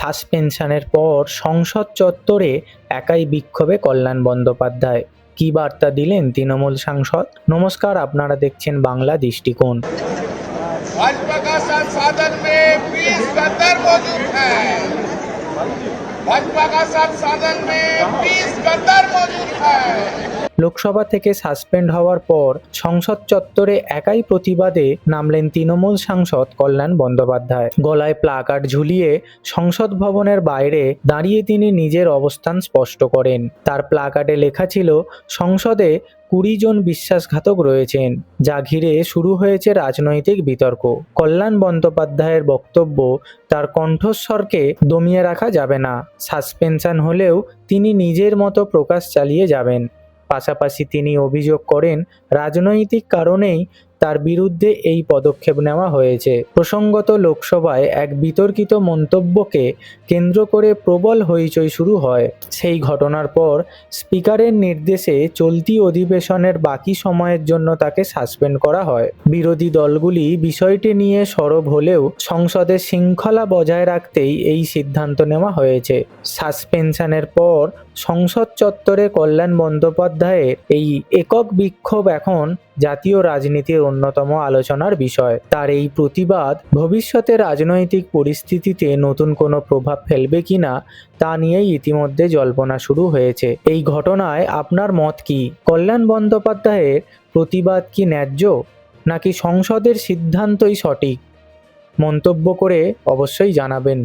সাসপেনশনের পর সংসদ চত্বরে একাই বিক্ষোভে কল্যাণ বন্দ্যোপাধ্যায়। কি বার্তা দিলেন তৃণমূল সাংসদ? নমস্কার, আপনারা দেখছেন বাংলা দৃষ্টিকোণ। भाजपा का संसाधन में 20 गद्दार मौजूद है। भाजपा का संसाधन में 20 गद्दार मौजूद है। লোকসভা থেকে সাসপেন্ড হওয়ার পর সংসদ চত্বরে একাই প্রতিবাদে নামলেন তৃণমূল সাংসদ কল্যাণ বন্দ্যোপাধ্যায়। গলায় প্লাকার্ড ঝুলিয়ে সংসদ ভবনের বাইরে দাঁড়িয়ে তিনি নিজের অবস্থান স্পষ্ট করেন। তার প্লাকার্ডে লেখা ছিল, সংসদে 20 জন বিশ্বাসঘাতক রয়েছেন, যা ঘিরে শুরু হয়েছে রাজনৈতিক বিতর্ক। কল্যাণ বন্দ্যোপাধ্যায়ের বক্তব্য, তার কণ্ঠস্বরকে দমিয়ে রাখা যাবে না। সাসপেনশন হলেও তিনি নিজের মতো প্রকাশ চালিয়ে যাবেন। পাশাপাশি তিনি অভিযোগ করেন, রাজনৈতিক কারণেই তার বিরুদ্ধে এই পদক্ষেপ নেওয়া হয়েছে। প্রসঙ্গত, লোকসভায় এক বিতর্কিত মন্তব্যকে কেন্দ্র করে প্রবল হইচই শুরু হয়। সেই ঘটনার পর স্পিকারের নির্দেশে চলতি অধিবেশনের বাকি সময়ের জন্য তাকে সাসপেন্ড করা হয়। বিরোধী দলগুলি বিষয়টি নিয়ে সরব হলেও সংসদের শৃঙ্খলা বজায় রাখতেই এই সিদ্ধান্ত নেওয়া হয়েছে। সাসপেনশনের পর সংসদ চত্বরে কল্যাণ বন্দ্যোপাধ্যায়ের এই একক বিক্ষোভ এখন জাতীয় রাজনীতির অন্যতম আলোচনার বিষয়। তার এই প্রতিবাদ ভবিষ্যতে রাজনৈতিক পরিস্থিতিতে নতুন কোনো প্রভাব ফেলবে কিনা তা নিয়েই ইতিমধ্যে জল্পনা শুরু হয়েছে। এই ঘটনায় আপনার মত কি? কল্যাণ বন্দ্যোপাধ্যায়ের প্রতিবাদ কি ন্যায্য, নাকি সংসদের সিদ্ধান্তই সঠিক? মন্তব্য করে অবশ্যই জানাবেন।